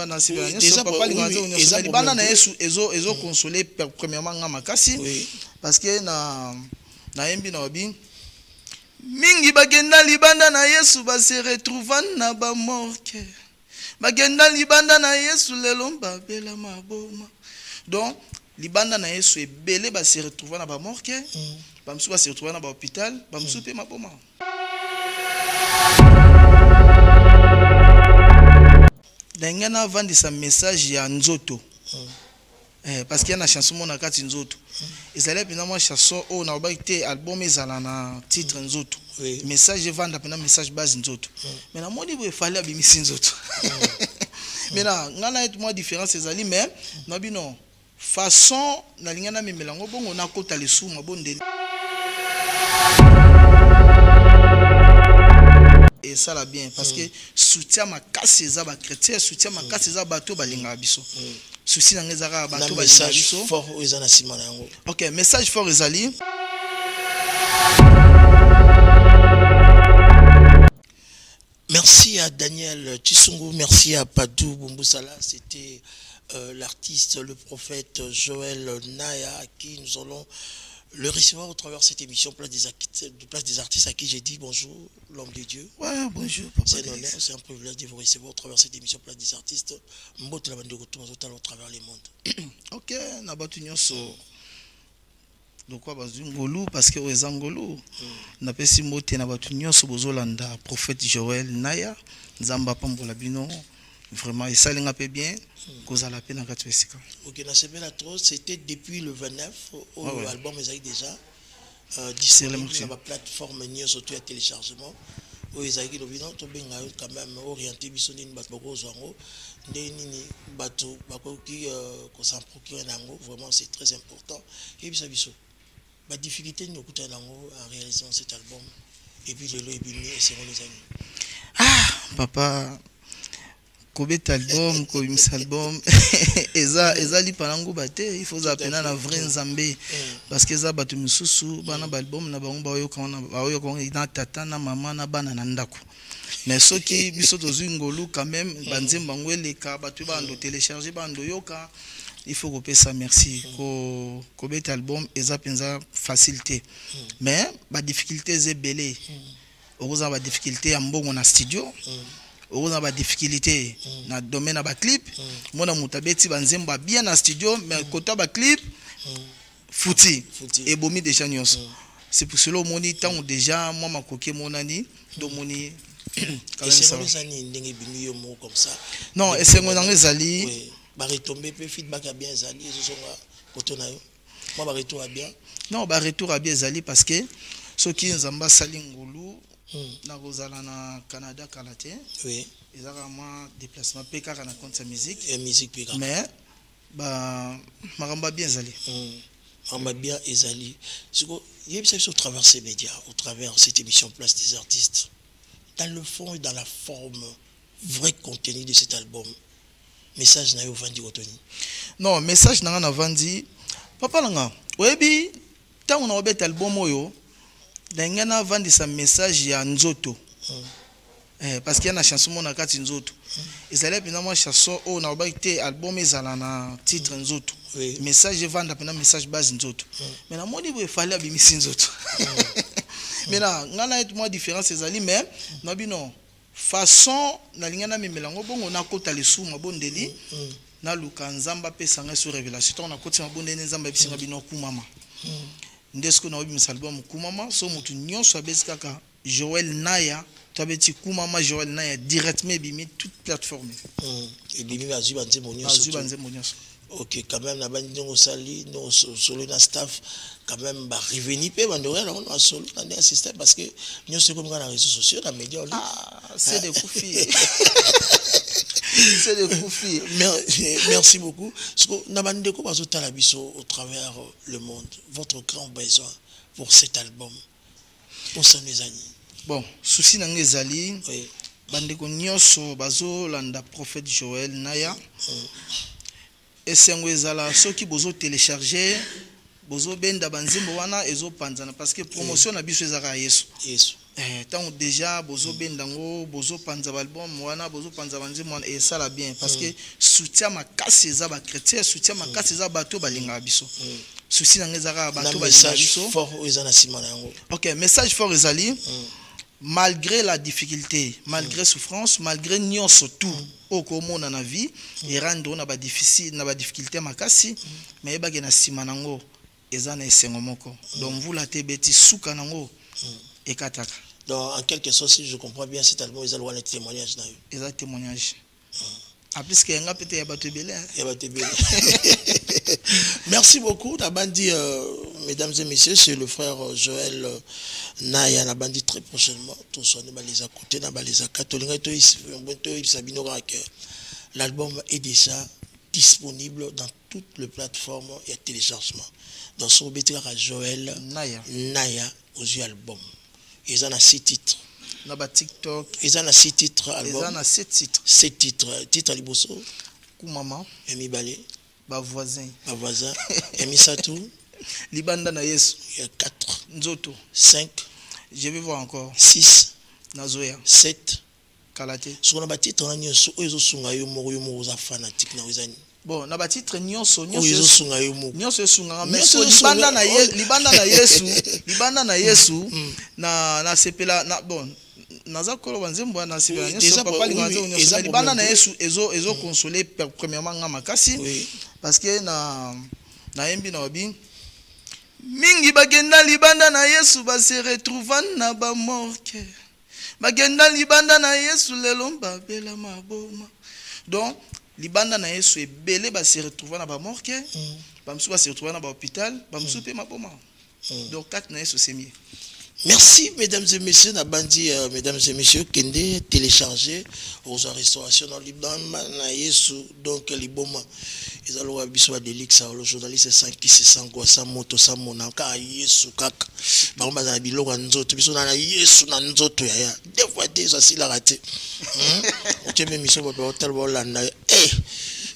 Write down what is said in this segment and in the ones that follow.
va na sibela nyonso papa linganza nyonso libanda na Yesu ezo consoler premièrement nga makasi parce que na yembi na obi mingi bagenda libanda na Yesu ba se retrouver na ba morke bagenda libanda na Yesu lelo babela maboma donc libanda na Yesu ebele ba se retrouver na ba morke ba msu ba se retrouver na ba hôpital ba msu pe maboma. Dengena vandi sa message ya nzoto parce qu'il y a une chanson mon akati nzoto ezali pena moi chanson o na obakite album ezala na titre nzoto message vanda pena message base nzoto mais na moni bo fallait abimisi nzoto mais na ngana et moi différence ezali mais na bino façon na lingana memelango bongo na kota lesu mabonde et ça la bien parce que soutien ma casse za ba chrétien soutien ma casse za bato balinga biso souci na ngezaka bato balinga biso fort ezana sima na yango. OK, message fort ezali merci à Daniel Chisungu, merci à Padou Bumbusala, c'était l'artiste, le prophète Joël Naya à qui nous allons le recevoir au travers de cette émission Place des artistes à qui j'ai dit bonjour, l'homme de Dieu. Ouais, bonjour. C'est un honneur, c'est un privilège de vous recevoir au travers de cette émission Place des artistes. Mbote la bande de retour au travers les mondes. OK, na batu nyonso. Donc quoi bazu ngolu parce que ozangolu. Na pesi mbote na batu nyonso bozolanda prophète Joël Naya, nzamba pambola bino. Vraiment, et ça l'enga bien, cause à la peine en 4 esika. OK, na semaine à trop, c'était depuis le 29 où l'album est déjà disponible sur la plateforme Nio surtout à téléchargement. Où ils ont dit non, quand même orienté bisoni batoko zango, nini bato bako qui s'en procure nango, vraiment c'est très important. Et puis ça biso, la difficulté nous coûte nango en réalisant cet album. Et puis le bimi et c'est les amis. Ah, papa. Kobet album, kobimis album, eza li panango bate, il faut zapena na vrai nzambe parce que za batu misusu bana ba album na bango ba yoka na tata na mama na bana na ndako. Mais soki biso tozu ngolu quand même banzemba ngweleka batu ba ndo télécharger ba ndo yoka, il faut kopesa ça merci ko kobet album eza penza facilité. Mais ba difficulté zebele. Oza ba difficulté ya mbongo na studio. On a des difficultés dans le domaine de clip. Moi, dans mon tabletti, banzemba bien dans studio, mais côté de clip, fouti et bomi déjà nyons. C'est pour cela que mon temps déjà moi ma coquille mon ani, donc mon ni. C'est les années n'engue bimi mo comme ça. Non, et c'est mon ange zali. Ba retomber peu feedback a bien zali, ce sont côté na yo. Moi ba retour a bien. Non, ba retour a bien zali parce que ceux qui nzamba salingulu. Na rozala na Canada Kalaté. Oui. Ils ont vraiment déplacement PK na compte sa musique. Et musique PK. Mais bah maramba bien zali. Maramba bien ezali. Ce que il y a au travers ces médias, au travers cette émission Place des artistes. Dans le fond et dans la forme, vrai contenu de cet album. Message na yo vandi otoni. Non, message na vandi. Papa nanga. Webi tant on a obet album oyo. Dengena vandi sa message ya nzoto parce qu'il y a une chanson mon akati nzoto ezali pena moi chanson o na obakite album ezala na titre nzoto message vanda pena message base nzoto mais na moni bo fallait abimisi nzoto mais na ngana et moi différence ezali mais na bino façon na lingana memelango bongo na kota lesu mabondeli na luka nzamba pesa nga sur révélation na kota mabondeli nzamba bisinga bino kumama ndesko na obi album kumama so mutu nyonso abesi kaka Joël Naya tabeti kumama Joël Naya directement bimi toute plateforme et bimi azu banze monyoso OK quand même na bandi ndongo sali no solo na staff quand même ba revenir pe bandora na on solo na un système parce que nyonso comme na réseaux sociaux na médias c'est des coups c'est des coups merci beaucoup na bandi ko bazo tala biso au travers le monde votre grand besoin pour cet album pour son amis. Bon souci na ngezali bandi ko nyonso bazo landa prophète Joël Naya et sengwezala ceux qui bozo télécharger bozo benda banzimbo wana ezo panzana parce que promotion na biso ezaka Yesu tant déjà bozo bendango bozo panza album wana bozo panza banzi moi et ça la bien parce que soutien ma casse za ba chrétien soutien ma casse za bato balinga biso souci na ngezaka bato balinga biso fort ezana simana yango. OK, message fort ezali malgré la difficulté, malgré souffrance, malgré nyonso tout au komona na vie et rendre na ba difficile na ba difficulté makasi mais ba gena simanango ezana esengo moko donc vous la tebeti suka nango et kataka. Donc en quelque sorte si je comprends bien cet album ils ont un témoignage na yo. Ils ont témoignage. A plus que nga peut-être ya bato belé. Ya bato belé. Merci beaucoup Nabandi mesdames et messieurs, c'est le frère Joël Naya Nabandi très prochainement tout son les à côté na les à catholique l'album est déjà disponible dans toutes les plateformes et téléchargement. Dans son bétira Joël Naya aux yeux album. Ils en ont 6 titres. Na ba TikTok. Ils en ont 6 titres album. Ils en ont 7 titres. 7 titres. Titre Liboso. Koumama. Emi Balé. Ba voisin. Ba voisin. Emi Satou. Libanda na Yesu. Il y a 4. Nzoto. 5. Je vais voir encore. 6. Nazoya. 7. Kalate. Sur na titre na nyonso oyo sunga yo moko za fanatique na wizani. Bon, na ba titre nyonso sunga yo moko. Nyonso sunga mais libanda na Yesu, libanda na Yesu na sepela na bon. Naza kolo banzembo na sepela nyonso papa linganzo nyonso libanda na Yesu ezo consoler premièrement nga makasi parce que na yembi na obi mingi bagenda libanda na Yesu ba se retrouver na ba morke. Bagenda libanda na Yesu lelo babela maboma. Donc libanda na Yesu ebele ba se retrouver na ba morke, ba msu ba se retrouver na ba hôpital, ba msu pe maboma. Donc kat na Yesu c'est mieux. Merci mesdames et messieurs, Nabandi mesdames et messieurs, Kende téléchargé aux restaurations dans Liban na Yesu donc liboma. Ils ont le bisou de l'Ix, le journaliste 5 qui se sent quoi sa moto sa monanka Yesu kaka. Ba on ba biloko nzoto biso na Yesu na nzoto ya. Des fois déjà si la raté. Tu même mission pour hôtel Bolanda.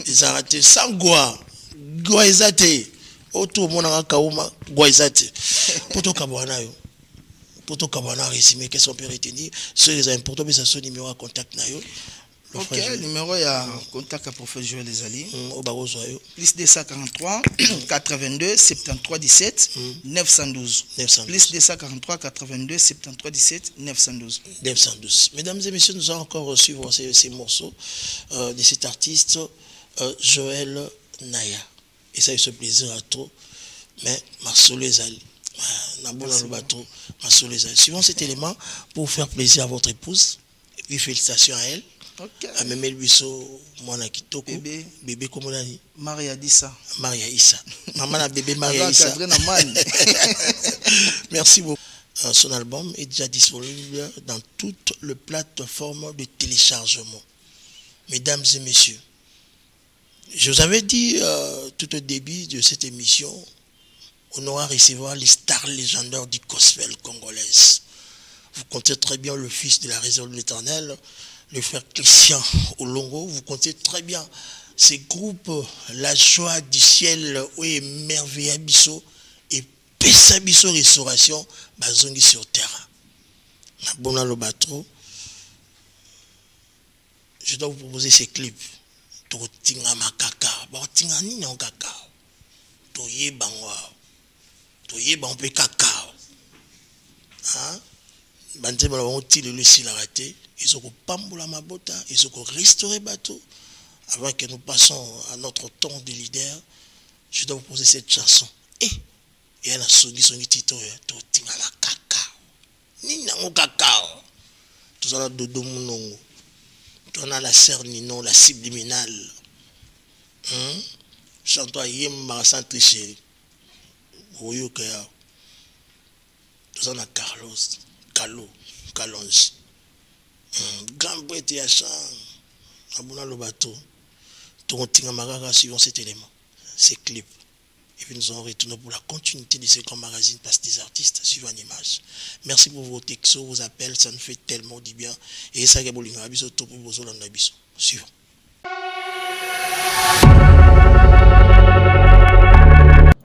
Ils ont raté sans goa. Goa ezate. Autour monanga kauma goa ezate. Poto kabwana yo. Pour tout cabana résumé qu'est-ce qu'on peut retenir c'est les importants mais ça son numéro à contact na yo. OK, numéro ya contact à prophète Joël Ezali au barozo yo plus 243 82 73 17 912 plus 243 82 73 17 912. Mesdames et messieurs, nous allons encore reçu ces morceaux de cet artiste Joël Naya et ça c'est un plaisir à trop mais Marcelo Ezali. Suivant cet élément, pour faire plaisir à votre épouse, et félicitations à elle. Okay. À même Elbiso, Mwana Kitoko, bébé comme on a dit. Maria Issa. Maria Issa. Maman a bébé Maria Issa. Merci beaucoup. Son album est déjà disponible dans toutes les plateformes de téléchargement. Mesdames et messieurs, je vous avais dit tout au début de cette émission, on aura recevoir les stars légendaires du gospel congolaise. Vous comptez très bien le fils de la réserve de l'Éternel, le frère Christian Olongo. Vous comptez très bien ces groupes, la joie du ciel, oui, merveilleux biso et pesa biso restauration, bazongi sur terre. Bon le bateau. Je dois vous proposer ces clips. Totinga makaka, batinga nini en kaka. Toye bangwa. Toye ban pe cacao. Hein? Bante ba on tire le sil raté, ils ont pambola mabota, ils ont restauré bateau. Avant que nous passions à notre temps de leader, je dois vous poser cette chanson. Et elle a sonné son titre Totinga la cacao. Ni nango cacao. Tout ça là dodo munongo. On a la cerninon, la subliminale. Chante-toi yemba sans tricher. Oyo kaya. Tout ça Carlos, Calo, Calonge. Grand brete ya chant. Abuna le bateau. Tout tinga magara suivant cet élément. Ces clips. Et puis nous allons retourner pour la continuité de ces grands magazines parce que des artistes suivent une image. Merci pour vos textos, vos appels, ça nous fait tellement du bien. Et ça, c'est un peu de temps pour vous. Suivant.